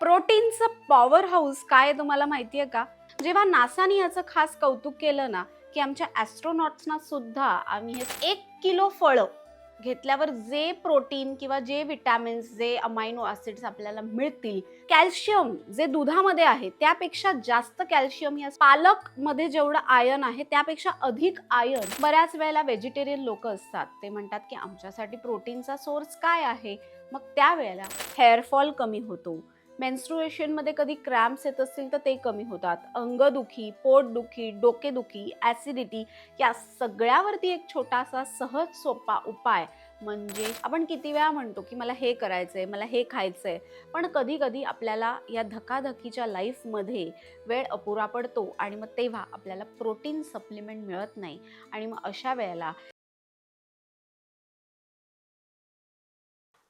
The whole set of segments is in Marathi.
प्रोटीनचं पॉवर हाऊस काय तुम्हाला माहितीये का? जेव्हा नासाने याचं खास कौतुक केलं ना, की आमच्या ॲस्ट्रोनॉट्सना सुद्धा आम्ही हे 1 किलो फळं घेतल्यावर जे प्रोटीन किंवा जे विटॅमिन्स, जे अमायनो ॲसिड्स आपल्याला मिळतील, कॅल्शियम जे दुधामध्ये आहे त्यापेक्षा जास्त कॅल्शियम या पालकमध्ये जेवढं आयर्न आहे त्यापेक्षा अधिक आयर्न बऱ्याच वेळेला व्हेजिटेरियन लोक असतात. ते म्हणतात की आमच्यासाठी प्रोटीनचा सोर्स काय आहे? मग त्यावेळेला हेअरफॉल कमी होतो, मेन्स्ट्रुएशनमध्ये कधी क्रॅम्प्स येत असतील तर ते कमी होतात, अंगदुखी, पोटदुखी, डोकेदुखी, ॲसिडिटी या सगळ्यावरती एक छोटासा सहज सोपा उपाय म्हणजे आपण किती वेळा म्हणतो की मला हे करायचंय, मला हे खायचंय, पण कधी कधी आपल्याला या धकाधकीच्या लाईफमध्ये वेळ अपुरा पडतो आणि मग तेव्हा आपल्याला प्रोटीन सप्लिमेंट मिळत नाही आणि मग अशा वेळेला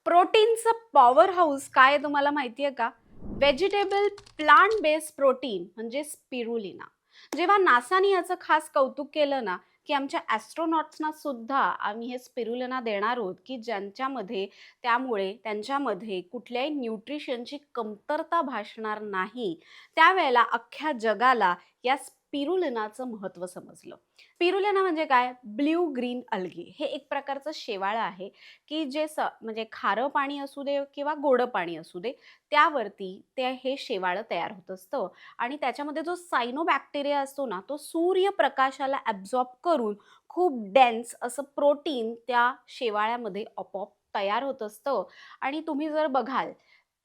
प्रोटीनचं पॉवर हाऊस काय आहे तुम्हाला माहिती आहे का? व्हेजिटेबल प्लांट बेस्ड प्रोटीन म्हणजे स्पिरुलिना. जेव्हा नासाने याचं खास कौतुक केलं ना, की आमच्या ॲस्ट्रोनॉट्सना सुद्धा आम्ही हे स्पिरुलिना देणार आहोत, की ज्यांच्यामध्ये त्यामुळे त्यांच्यामध्ये कुठल्याही न्यूट्रिशनची कमतरता भासणार नाही. त्यावेळेला अख्ख्या जगाला या स्पिरुलिनाचं महत्त्व समजलं. स्पिरुलिना म्हणजे काय? Blue green algae. हे एक प्रकारचं शेवाळं आहे, की जे म्हणजे खारं पाणी असू दे किंवा गोडं पाणी असू दे, त्यावरती ते हे शेवाळं तयार होत असतं आणि त्याच्यामध्ये जो सायनोबॅक्टेरिया असतो ना, तो सूर्यप्रकाशाला ॲब्झॉर्ब करून खूप डेन्स असं प्रोटीन त्या शेवाळ्यामध्ये आपोआप तयार होत असतं आणि तुम्ही जर बघाल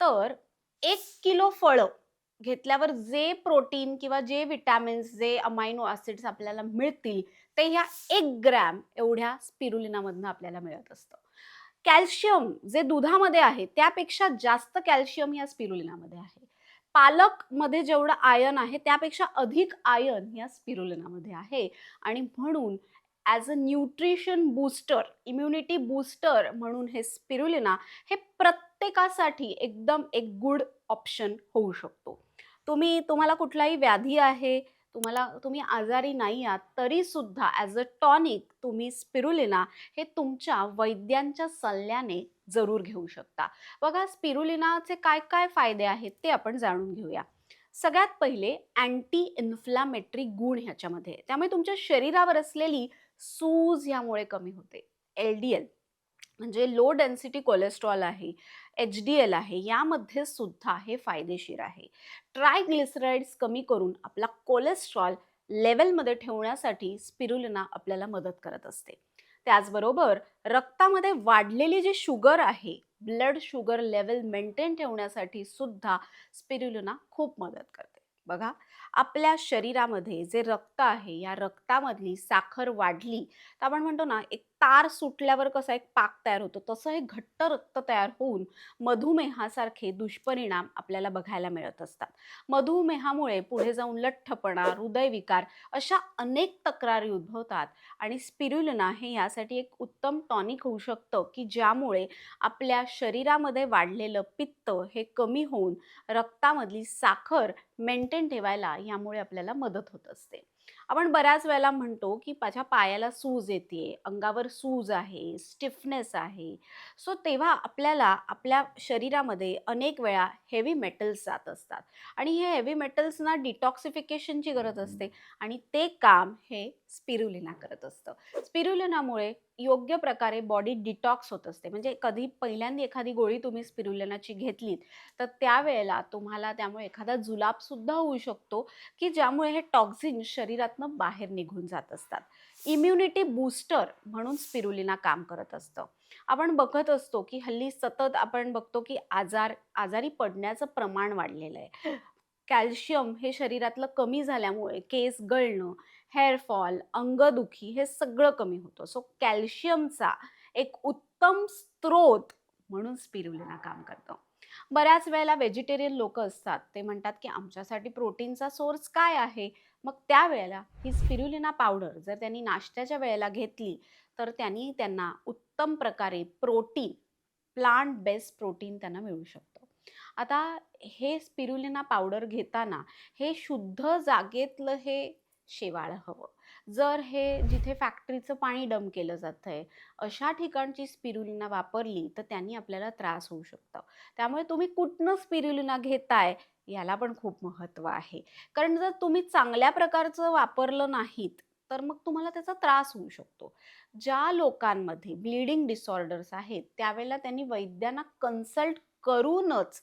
तर 1 किलो फळं घेतल्यावर जे प्रोटीन किंवा जे विटॅमिन्स, जे अमायनो ॲसिड्स आपल्याला मिळतील, ते ह्या 1 ग्रॅम एवढ्या स्पिरुलिनामधनं आपल्याला मिळत असतं. कॅल्शियम जे दुधामध्ये आहे त्यापेक्षा जास्त कॅल्शियम या स्पिरुलिनामध्ये आहे. पालकमध्ये जेवढं आयर्न आहे त्यापेक्षा अधिक आयर्न या स्पिरुलिनामध्ये आहे आणि म्हणून as a nutrition booster, immunity booster म्हणून हे स्पिरुलिना हे प्रत्येकासाठी एकदम एक गुड ऑप्शन होऊ शकतो. तुम्हाला कुठलाही व्याधी आहे, तुम्ही आजारी नाही आहात, तरीसुद्धा ॲज अ टॉनिक तुम्ही स्पिरुलिना हे तुमच्या वैद्यांच्या सल्ल्याने जरूर घेऊ शकता. बघा स्पिरुलिनाचे काय काय फायदे आहेत ते आपण जाणून घेऊया. सगळ्यात पहिले अँटी इन्फ्लामेटरी गुण ह्याच्यामध्ये आहे. त्यामुळे तुमच्या शरीरावर असलेली सूज यामुळे कमी होते. LDL म्हणजे लो डेन्सिटी कोलेस्ट्रॉल आहे, HDL आहे, यामध्ये सुद्धा हे फायदेशीर आहे. ट्रायग्लिसराइड्स कमी करून आपला कोलेस्ट्रॉल लेवलमध्ये ठेवण्यासाठी स्पिरुलिना आपल्याला मदत करत असते. त्याचबरोबर रक्तामध्ये वाढलेली जी शुगर आहे, ब्लड शुगर लेवल मेंटेन ठेवण्यासाठी सुद्धा स्पिरुलिना खूप मदत करते. बघा, आपल्या शरीरामध्ये जे रक्त आहे, या रक्तामधली साखर वाढली तर आपण म्हणतो ना, एक तार सुटल्यावर कसा एक पाक तयार होतो, तसं हे घट्ट रक्त तयार होऊन मधुमेहासारखे दुष्परिणाम आपल्याला बघायला मिळत असतात. मधुमेहामुळे पुढे जाऊन लठ्ठपणा, हृदयविकार अशा अनेक तक्रारी उद्भवतात आणि स्पिरुलिना हे यासाठी एक उत्तम टॉनिक होऊ शकतं, की ज्यामुळे आपल्या शरीरामध्ये वाढलेलं पित्त हे कमी होऊन रक्तामधली साखर मेंटेन ठेवायला यामुळे आपल्याला मदत होत असते. आपण बऱ्याच वेळेला म्हणतो, की माझ्या पायाला सूज येतेय, अंगावर सूज आहे, स्टिफनेस आहे. सो तेव्हा आपल्याला आपल्या शरीरामध्ये अनेक वेळा हेवी मेटल्स जात असतात आणि हे हेवी मेटल्सना डिटॉक्सिफिकेशनची गरज असते आणि ते काम हे स्पिरुलिना करत असतं. स्पिरुलिनामुळे योग्य प्रकारे बॉडी डिटॉक्स होत असते. म्हणजे कधी पहिल्यांदा एखादी गोळी तुम्ही स्पिरुलिनाची घेतलीत, तर त्यावेळेला तुम्हाला त्यामुळे एखादा जुलाबसुद्धा होऊ शकतो, की ज्यामुळे हे टॉक्झिन शरीरातनं बाहेर निघून जात असतात. इम्युनिटी बूस्टर म्हणून स्पिरुलिना काम करत असतं. आपण बघत असतो, की हल्ली सतत आपण बघतो, की आजारी पडण्याचं प्रमाण वाढलेलं आहे. कॅल्शियम हे शरीरातलं कमी झाल्यामुळे केस गळणं, हेअरफॉल, अंगदुखी हे सगळं कमी होतं. सो कॅल्शियमचा एक उत्तम स्रोत म्हणून स्पिरुलिना काम करतं. बऱ्याच वेळेला व्हेजिटेरियन लोकं असतात. ते म्हणतात, की आमच्यासाठी प्रोटीनचा सोर्स काय आहे? मग त्यावेळेला ही स्पिरुलिना पावडर जर त्यांनी नाश्त्याच्या वेळेला घेतली, तर त्यांना उत्तम प्रकारे प्रोटीन, प्लांट बेस्ड प्रोटीन त्यांना मिळू शकतं. आता हे स्पिरुलिना पावडर घेताना हे शुद्ध जागेतलं हे शेवाळं हवं. जर हे जिथे फॅक्टरीचं पाणी डंप केलं जातंय, अशा ठिकाणची स्पिरुलिना वापरली, तर त्यांनी आपल्याला त्रास होऊ शकतो. त्यामुळे तुम्ही कुठनं स्पिरुलिना घेताय, याला पण खूप महत्त्व आहे. कारण जर तुम्ही चांगल्या प्रकारचं वापरलं नाहीत, तर मग तुम्हाला त्याचा त्रास होऊ शकतो. ज्या लोकांमध्ये ब्लीडिंग डिसऑर्डर्स आहेत, त्यावेळेला त्यांनी वैद्यांना कन्सल्ट करूनच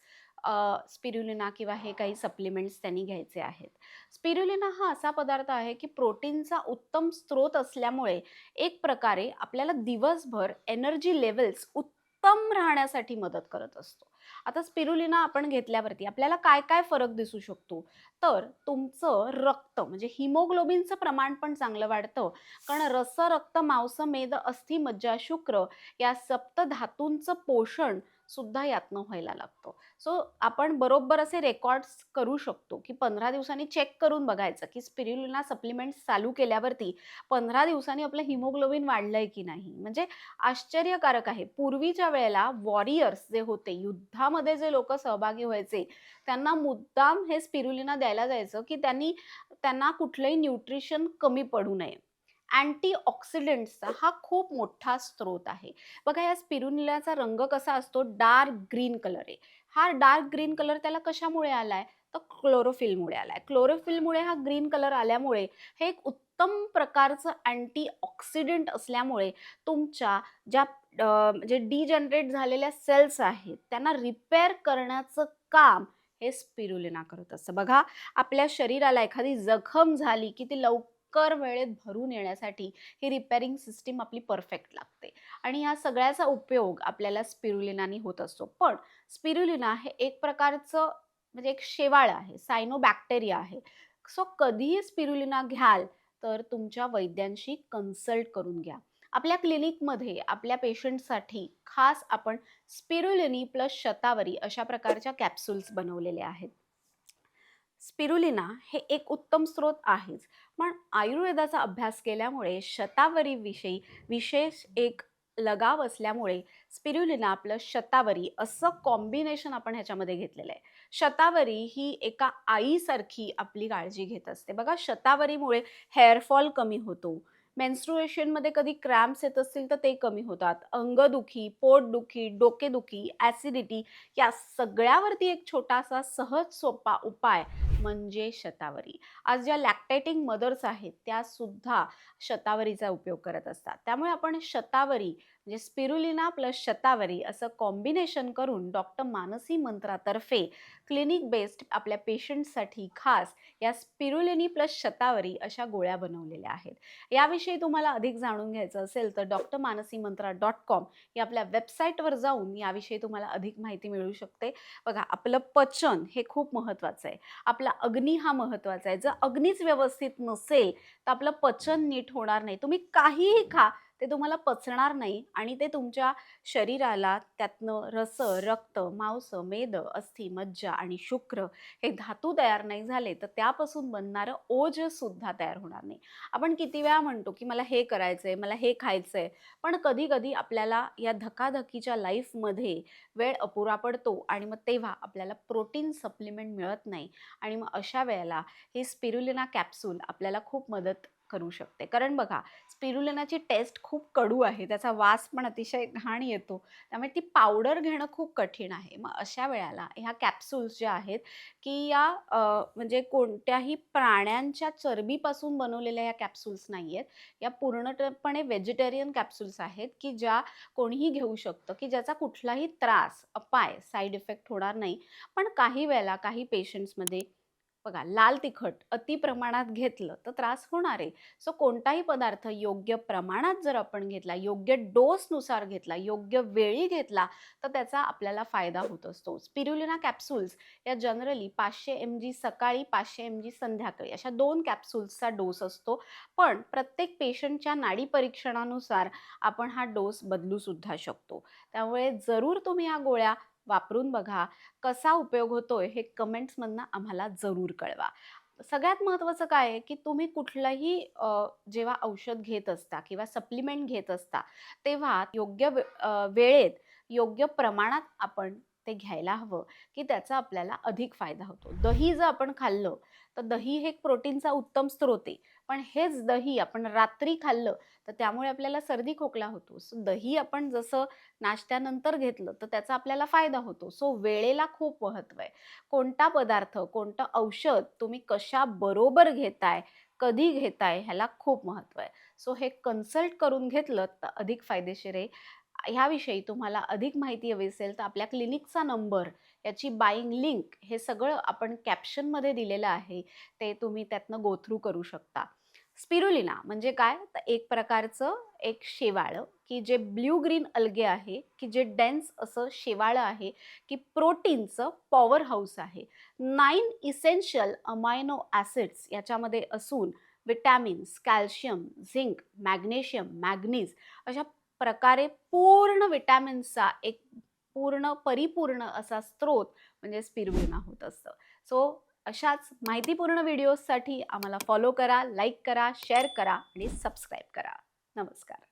स्पिरुलिना किंवा हे काही सप्लिमेंट्स त्यांनी घ्यायचे आहेत. स्पिरुलिना हा असा पदार्थ आहे, की प्रोटीनचा उत्तम स्रोत असल्यामुळे एक प्रकारे आपल्याला दिवसभर एनर्जी लेव्हल्स उत्तम राहण्यासाठी मदत करत असतो. आता स्पिरुलिना आपण घेतल्यावरती आपल्याला काय-काय फरक दिसू शकतो? तर तुमचं रक्त म्हणजे हिमोग्लोबिनचं प्रमाण पण चांगलं वाढतं. कारण रस, रक्त, मांस, मेद, अस्थी, मज्जा, शुक्र या सप्तधातूंचं पोषण सुद्धा यातनं व्हायला लागतं. सो आपण बरोबर असे रेकॉर्ड्स करू शकतो, की 15 दिवसांनी चेक करून बघायचं, की स्पिरुलिना सप्लिमेंट्स चालू केल्यावरती 15 दिवसांनी आपलं हिमोग्लोबिन वाढलंय की नाही. म्हणजे आश्चर्यकारक आहे. पूर्वीच्या वेळेला वॉरियर्स जे होते, युद्धामध्ये जे लोकं सहभागी व्हायचे, त्यांना मुद्दाम हे स्पिरुलिना द्यायला जायचं, की त्यांना कुठलंही न्यूट्रिशन कमी पडू नये. अँटीऑक्सिडंट्सचा हा खूप मोठा स्रोत आहे. बघा या स्पिरुलिनाचा रंग कसा असतो? डार्क ग्रीन कलर आहे. हा डार्क ग्रीन कलर त्याला कशामुळे आलाय? तर क्लोरोफिलमुळे आलाय. क्लोरोफिलमुळे हा ग्रीन कलर आल्यामुळे हे एक उत्तम प्रकारचं अँटीऑक्सिडंट असल्यामुळे तुमच्या ज्या म्हणजे डिजनरेट झालेल्या सेल्स आहेत, त्यांना रिपेअर करण्याचं काम हे स्पिरुलिना करत असतं. बघा, आपल्या शरीराला एखादी जखम झाली, की ती लवकर वेळेत भरून येण्यासाठी ही रिपेअरिंग सिस्टीम आपली परफेक्ट लागते आणि या सगळ्याचा उपयोग आपल्याला स्पिरुलिनानी होत असतो. पण स्पिरुलिना हे एक प्रकारचं म्हणजे एक शेवाळ आहे, सायनोबॅक्टेरिया आहे. सो कधीही स्पिरुलिना घ्याल, तर तुमच्या वैद्यांशी कन्सल्ट करून घ्या. आपल्या क्लिनिकमध्ये आपल्या पेशंटसाठी खास आपण स्पिरुलिनी प्लस शतावरी अशा प्रकारच्या कॅप्सूल्स बनवलेल्या आहेत. स्पिरुलिना हे एक उत्तम स्रोत आहेच, पण आयुर्वेदाचा अभ्यास केल्यामुळे शतावरीविषयी विशेष एक लगाव असल्यामुळे स्पिरुलिना प्लस शतावरी असं कॉम्बिनेशन आपण ह्याच्यामध्ये घेतलेलं आहे. शतावरी ही एका आईसारखी आपली काळजी घेत असते. बघा शतावरीमुळे हेअरफॉल कमी होतो. मेन्स्ट्रुएशनमध्ये कधी क्रॅम्प्स येत असतील तर ते कमी होतात. अंगदुखी, पोटदुखी, डोकेदुखी, ॲसिडिटी या सगळ्यावरती एक छोटासा सहज सोपा उपाय म्हणजे शतावरी. आज ज्या लॅक्टेटिंग मदर्स आहेत त्या सुद्धा शतावरीचा उपयोग करत असतात. त्यामुळे आपण शतावरी म्हणजे स्पिरुलिना प्लस शतावरी असं कॉम्बिनेशन करून डॉक्टर मानसी मंत्रातर्फे क्लिनिक बेस्ड आपल्या पेशंट्ससाठी खास या स्पिरुलिनी प्लस शतावरी अशा गोळ्या बनवलेल्या आहेत. याविषयी तुम्हाला अधिक जाणून घ्यायचं असेल तर drmanasimantra.com या आपल्या वेबसाईटवर जाऊन याविषयी तुम्हाला अधिक माहिती मिळू शकते. बघा आपलं पचन हे खूप महत्त्वाचं आहे. आपला अग्नी हा महत्त्वाचा आहे. जर अग्नीच व्यवस्थित नसेल, तर आपलं पचन नीट होणार नाही. तुम्ही काहीही खा, ते तुम्हाला पचणार नाही आणि ते तुमच्या शरीराला त्यातनं रस, रक्त, मांस, मेद, अस्थी, मज्जा आणि शुक्र हे धातू तयार नाही झाले, तर त्यापासून बनणारं ओझसुद्धा तयार होणार नाही. आपण किती वेळा म्हणतो, की मला हे करायचंय, मला हे खायचंय, पण कधी-कधी आपल्याला या धकाधकीच्या लाईफमध्ये वेळ अपुरा पडतो आणि मग तेव्हा आपल्याला प्रोटीन सप्लिमेंट मिळत नाही आणि मग अशा वेळेला ही स्पिरुलिना कॅप्सूल आपल्याला खूप मदत करू शकते. कारण बघा, स्पिरुलिनाची टेस्ट खूप कडू आहे. त्याचा वास पण अतिशय घाण येतो. त्यामुळे ती पावडर घेणं खूप कठीण आहे. मग अशा वेळेला ह्या कॅप्सूल्स ज्या आहेत, की या म्हणजे कोणत्याही प्राण्यांच्या चरबीपासून बनवलेल्या ह्या कॅप्सूल्स नाहीयेत. या पूर्णपणे व्हेजिटेरियन कॅप्सूल्स आहेत, की ज्या कोणीही घेऊ शकतं, की ज्याचा कुठलाही त्रास, अपाय, साइड इफेक्ट होणार नाही. पण काही वेळेला काही पेशंट्समध्ये बघा लाल तिखट अति प्रमाणात घेतलं तर त्रास होणार आहे. सो कोणताही पदार्थ योग्य प्रमाणात जर आपण घेतला, योग्य डोसनुसार घेतला, योग्य वेळी घेतला, तर त्याचा आपल्याला फायदा होत असतो. स्पिरुलिना कॅप्सूल्स या जनरली 500 mg सकाळी, 500 mg संध्याकाळी अशा 2 कॅप्सूल्सचा डोस असतो. पण प्रत्येक पेशंटच्या नाडी परीक्षणानुसार आपण हा डोस बदलू सुद्धा शकतो. त्यामुळे जरूर तुम्ही या गोळ्या वापरून बघा. कसा उपयोग होतोय हे कमेंट्समधनं आम्हाला जरूर कळवा. सगळ्यात महत्त्वाचं काय आहे, की तुम्ही कुठलंही जेव्हा औषध घेत असता किंवा सप्लिमेंट घेत असता, तेव्हा योग्य वेळेत, योग्य प्रमाणात आपण ते घ्यायला हवं, की त्याचा आपल्याला अधिक फायदा होतो. दही जर आपण खाल्लं, तर दही हे एक प्रोटीनचा उत्तम स्रोत आहे. पण हेच दही आपण रात्री खाल्लं, तर त्यामुळे आपल्याला सर्दी खोकला होतो. सो दही आपण जसं नाश्त्यानंतर घेतलं, तर त्याचा आपल्याला फायदा होतो. सो वेळेला खूप महत्त्व आहे. कोणता पदार्थ, कोणतं औषध तुम्ही कशाबरोबर घेताय, कधी घेताय ह्याला खूप महत्त्व आहे. सो हे कन्सल्ट करून घेतलं तर अधिक फायदेशीर आहे. ह्याविषयी तुम्हाला अधिक माहिती हवी असेल तर आपल्या क्लिनिकचा नंबर, याची बाईंग लिंक हे सगळं आपण कॅप्शनमध्ये दिलेलं आहे. ते तुम्ही त्यातनं गो थ्रू करू शकता. स्पिरुलिना म्हणजे काय? तर एक प्रकारचं एक शेवाळं, की जे ब्लू ग्रीन अल्गे आहे, की जे डेन्स असं शेवाळं आहे, की प्रोटीनचं पॉवर हाऊस आहे. 9 इसेन्शियल अमायनो ॲसिड्स याच्यामध्ये असून vitamins, calcium, zinc, magnesium, manganese अशा प्रकारे पूर्ण विटॅमिन्सचा एक परिपूर्ण असा स्रोत म्हणजे स्पिरुलिना होत असतं. सो अशाच माहितीपूर्ण व्हिडिओजसाठी आम्हाला फॉलो करा, लाईक करा, शेअर करा आणि सबस्क्राईब करा. नमस्कार.